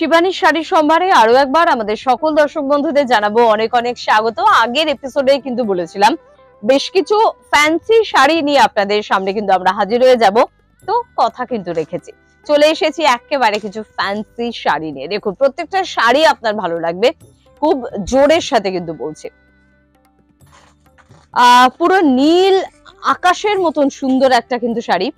শিবানী শাড়ির সম্ভারে আরো একবার আমাদের সকল দর্শক বন্ধুদের জানাবো অনেক অনেক স্বাগত। আগের এপিসোডে কিন্তু বলেছিলাম বেশ কিছু ফ্যান্সি শাড়ি নিয়ে আপনাদের সামনে কিন্তু আমরা হাজির হয়ে যাব, তো কথা কিন্তু রেখেছি, চলে এসেছি একেবারে কিছু ফ্যান্সি শাড়ি নিয়ে। দেখুন প্রত্যেকটা শাড়ি আপনার ভালো লাগবে, খুব জোরের সাথে কিন্তু বলছি। পুরো নীল আকাশের মতন সুন্দর একটা কিন্তু শাড়ি,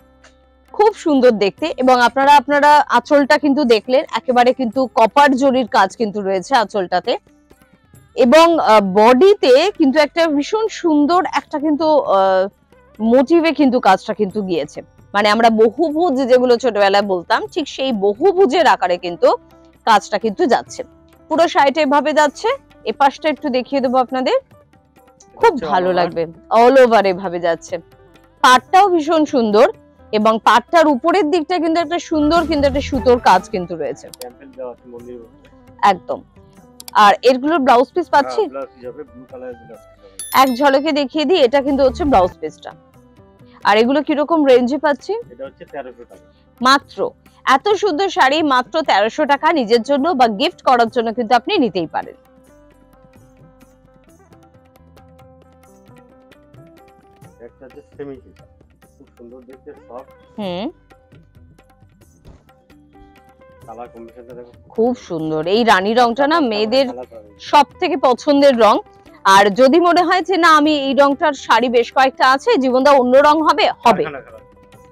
খুব সুন্দর দেখতে। এবং আপনারা আঁচলটা কিন্তু দেখলেন, একেবারে কিন্তু কপার জরির কাজ কিন্তু রয়েছে আঁচলটাতে, এবং বডিতে কিন্তু একটা ভীষণ সুন্দর একটা কিন্তু মোটিভে কিন্তু কাজটা কিন্তু গিয়েছে। মানে আমরা বহুভুজ যেগুলো ছোটবেলায় বলতাম, ঠিক সেই বহুভুজের আকারে কিন্তু কাজটা কিন্তু যাচ্ছে। পুরো শাড়িটা এভাবে যাচ্ছে। এই পাশটা একটু দেখিয়ে দেবো আপনাদের, খুব ভালো লাগবে। অল ওভার এভাবে যাচ্ছে। পাটটাও ভীষণ সুন্দর, এবং পাটটার উপরের দিকটা কিন্তু একটা সুন্দর কিন্তু একটা সুতোর কাজ কিন্তু রয়েছে একদম। আর এরগুলোর ব্লাউজ পিস পাচ্ছি, এক ঝলকে দেখিয়ে দিই। এটা কিন্তু হচ্ছে ব্লাউজ পিসটা। আর এগুলো কিরকম রেঞ্জে পাচ্ছি? এটা হচ্ছে 1300 টাকা মাত্র। এত সুন্দর শাড়ি মাত্র 1300 টাকা, নিজের জন্য বা গিফট করার জন্য কিন্তু আপনি নিতেই পারেন। একটা যে সেমি খুব সুন্দর দেখতে, সফট। কালার কম্বিনেশনটা দেখো খুব সুন্দর। এই রানী রংটা না মেয়েদের সবথেকে পছন্দের রং। আর যদি মনে হয় যে না আমি এই রংটার শাড়ি বেশ কয়েকটা আছে, জীবনদা অন্য রং হবে, হবে।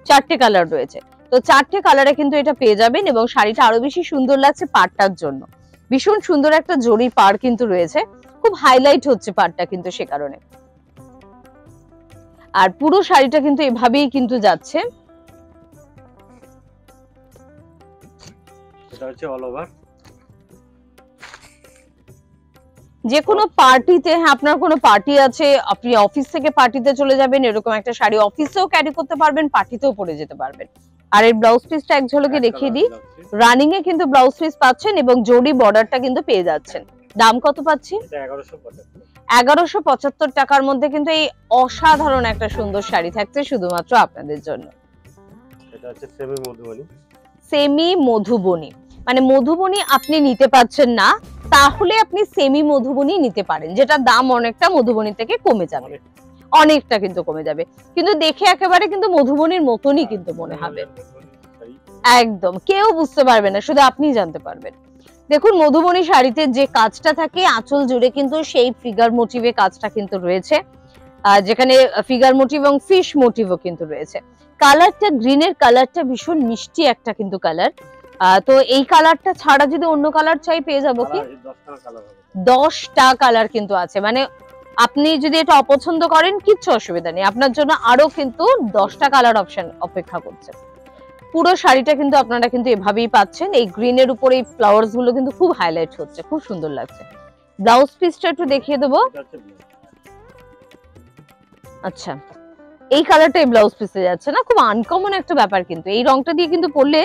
4টে কালার রয়েছে, তো 4টে কালারে কিন্তু এটা পেয়ে যাবেন। এবং শাড়িটা আরো বেশি সুন্দর লাগছে পাড়টার জন্য। ভীষণ সুন্দর একটা জরি পাড় কিন্তু রয়েছে, খুব হাইলাইট হচ্ছে পাড়টা কিন্তু সে কারণে। আর পুরো শাড়িটা কিন্তু এভাবেই কিন্তু যাচ্ছে। এটা হচ্ছে অল ওভার। যে কোনো পার্টিতে, হ্যাঁ আপনার কোনো পার্টি আছে, আপনি অফিস থেকে পার্টিতে চলে যাবেন, এরকম একটা শাড়ি অফিসেও ক্যারি করতে পারবেন, পার্টিতেও পরে যেতে পারবেন। আর এর ব্লাউজ পিসটা এক ঝলকে দেখিয়ে দিই। রানিং এ কিন্তু ব্লাউজ পিস পাচ্ছেন এবং জরি বর্ডারটা কিন্তু পেয়ে যাচ্ছেন। দাম কত পাচ্ছি? 1175 টাকার মধ্যে কিন্তু এই অসাধারণ একটা সুন্দর শাড়ি থাকছে শুধুমাত্র আপনাদের জন্য। এটা হচ্ছে সেমি মধুবনী। সেমি মধুবনী মানে মধুবনী আপনি নিতে পাচ্ছেন না, তাহলে আপনি সেমি মধুবনী নিতে পারেন, যেটা দাম অনেকটা মধুবনী থেকে কমে যাবে, অনেকটা কিন্তু কমে যাবে, কিন্তু দেখে একেবারে কিন্তু মধুবনীর মতনই কিন্তু মনে হবে। একদম কেউ বুঝতে পারবে না, শুধু আপনিই জানতে পারবেন। দেখুন মধুবনী শাড়িতে যে কাজটা থাকে আঁচল জুড়ে কিন্তু সেই ফিগার মোটিভে কাজটা কিন্তু রয়েছে, যেখানে ফিগার মোটিভ এবং ফিশ মোটিভও কিন্তু রয়েছে। কালারটা গ্রিনের কালারটা ভীষণ মিষ্টি একটা কিন্তু কালার। তো এই কালারটা ছাড়া যদি অন্য কালার চাই পেয়ে যাবো কি? 10টা কালার কিন্তু আছে। মানে আপনি যদি এটা অপছন্দ করেন কিচ্ছু অসুবিধা নেই, আপনার জন্য আরো কিন্তু 10টা কালার অপশন অপেক্ষা করছে। পুরো শাড়িটা কিন্তু আপনারা কিন্তু এভাবেই পাচ্ছেন। এই গ্রিনের উপরে এই ফ্লাওয়ার্স গুলো কিন্তু খুব হাইলাইট হচ্ছে, খুব সুন্দর লাগছে। ব্লাউজ পিসটা একটু দেখিয়ে দেবো। আচ্ছা এই কালারটাই ব্লাউজ পিসে যাচ্ছে না, খুব আনকমন একটা ব্যাপার কিন্তু। এই রংটা দিয়ে কিন্তু পরলে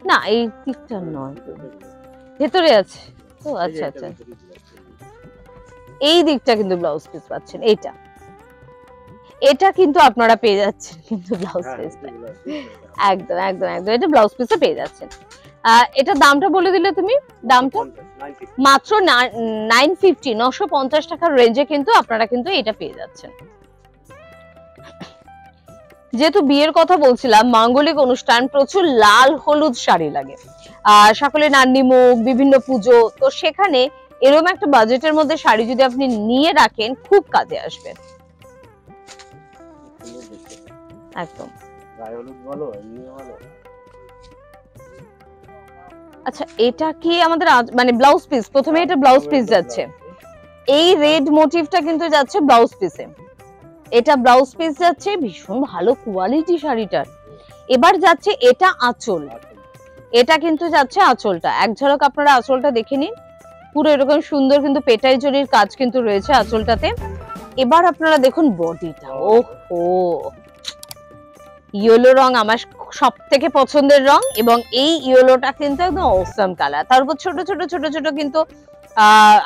না, এই দিকটা নয়, ভেতরে আছে। ও আচ্ছা আচ্ছা, এই দিকটা কিন্তু ব্লাউজ পিস পাচ্ছেন। এটা কিন্তু আপনারা পেয়ে যাচ্ছেন কিন্তু ব্লাউজ পিসটা একদম একদম একদম এটা ব্লাউজ পিসটা পেয়ে যাচ্ছেন। এটা দামটা বলে দিলে তুমি, দামটা মাত্র 950 টাকার রেঞ্জে কিন্তু আপনারা কিন্তু এটা পেয়ে যাচ্ছেন। যেহেতু বিয়ের কথা বলছিলাম, মাঙ্গলিক অনুষ্ঠান, প্রচুর লাল হলুদ শাড়ি লাগে, সকলে নান্নিমুখ, বিভিন্ন পুজো, তো সেখানে এরকম একটা বাজেটের মধ্যে শাড়ি যদি আপনি নিয়ে রাখেন খুব কাজে আসবে একদম। আচ্ছা এটা কি আমাদের মানে ব্লাউজ পিস? প্রথমে এটা ব্লাউজ পিস যাচ্ছে, এই রেড মোটিভটা কিন্তু যাচ্ছে ব্লাউজ পিসে, এটা ব্লাউজ পিস যাচ্ছে, ভীষণ ভালো কোয়ালিটি শাড়িটার। এবার যাচ্ছে এটা আঁচল, এটা কিন্তু যাচ্ছে আঁচলটা। এক ঝলক আপনারা আঁচলটা দেখে নিন, পুরো এরকম সুন্দর কিন্তু পেটাই জরির কাজ কিন্তু রয়েছে আঁচলটাতে। এবার আপনারা দেখুন বডিটা, ওহো ইয়েলো রং আমার সব থেকে পছন্দের রং, এবং এই ইয়েলোটা কিন্তু একদম অসাম কালার। তার উপর ছোট ছোট ছোট ছোট কিন্তু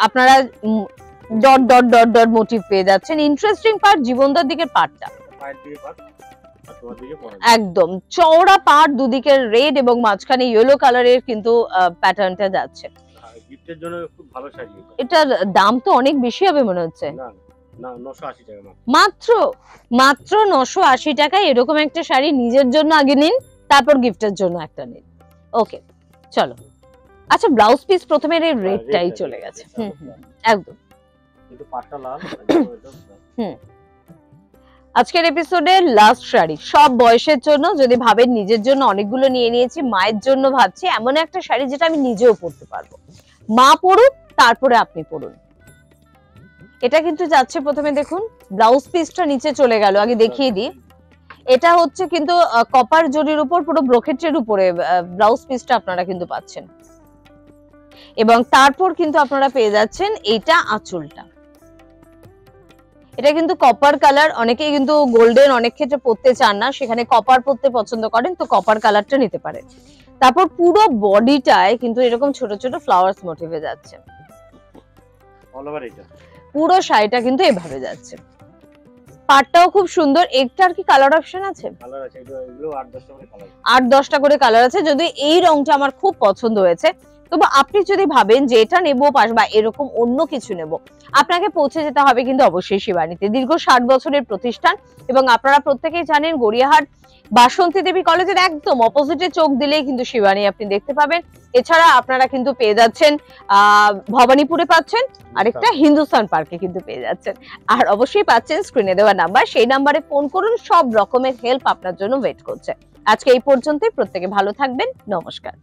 আপনারা dot dot dot dot motive পেয়ে যাচ্ছেন। ইন্টারেস্টিং পার্ট জীবনদার দিকের পার্টটা, কাস্টমার দিকে পরা একদম চওড়া পাড়, দুদিকের রেড এবং মাঝখানে ইয়েলো কালারের কিন্তু প্যাটার্নটা যাচ্ছে। গিফটের জন্য খুব ভালো শাড়ি এটা। এটার দাম তো অনেক বেশি হবে মনে হচ্ছে। না না 980 টাকা মাত্র। মাত্র মাত্র 980 টাকায় এরকম একটা শাড়ি নিজের জন্য আগে নিন, তারপর গিফটের জন্য একটা নিন। ওকে চলো, আচ্ছা ব্লাউজ পিস প্রথমে এই রেডটাই red চলে টা, গেছে। red টা একদম। কিন্তু পাটটা লাল। আজকের এপিসোডে লাস্ট শাড়ি, সব বয়সের জন্য। যদি ভাবেন নিজের জন্য অনেকগুলো নিয়ে নিয়েছি, মায়ের জন্য ভাবছি, এমন একটা শাড়ি যেটা আমি নিজেও পরতে পারবো, মা পরুক তারপরে আপনি পরুন। এটা কিন্তু যাচ্ছে, প্রথমে দেখুন ব্লাউজ পিসটা নিচে চলে গেল, আগে দেখিয়ে দিই। এটা হচ্ছে কিন্তু কপার জরির উপর পুরো ব্রোকেটের উপরে ব্লাউজ পিসটা আপনারা কিন্তু পাচ্ছেন, এবং তারপর কিন্তু আপনারা পেয়ে যাচ্ছেন এইটা আঁচলটা। এটা কিন্তু কপার কালার, অনেকেই কিন্তু গোল্ডেন অনেক ক্ষেত্রে পরতে চান না, সেখানে কপার পরতে পছন্দ করেন, তো কপার কালারটা নিতে পারেন। তারপর পুরো বডিটায় কিন্তু এরকম ছোট ছোট ফ্লাওয়ার্স মোটিভে যাচ্ছে, অল ওভার এটা। পুরো শাড়িটা কিন্তু এভাবে যাচ্ছে। পাটটাও খুব সুন্দর। একটার কি কালার অপশন আছে? কালার আছে, এগুলো 8-10টা করে কালার। 8-10টা করে কালার আছে। যদি এই রংটা আমার খুব পছন্দ হয়েছে, তবে আপনি যদি ভাবেন যে এটা নেবো বা এরকম অন্য কিছু নেব, আপনাকে পৌঁছে যেতে হবে কিন্তু অবশ্যই শিবানীতে। দীর্ঘ 60 বছরের প্রতিষ্ঠান, এবং আপনারা প্রত্যেকেই জানেন গড়িয়াহাট বাসন্তী দেবী কলেজের একদম অপোজিটে চোখ দিলেই কিন্তু শিবানী আপনি দেখতে পাবেন। এছাড়া আপনারা কিন্তু পেয়ে যাচ্ছেন ভবানীপুরে পাচ্ছেন, আরেকটা হিন্দুস্তান পার্কে কিন্তু পেয়ে যাচ্ছেন, আর অবশ্যই পাচ্ছেন স্ক্রিনে দেওয়া নাম্বার, সেই নাম্বারে ফোন করুন, সব রকমের হেল্প আপনার জন্য ওয়েট করছে। আজকে এই পর্যন্তই, প্রত্যেকে ভালো থাকবেন, নমস্কার।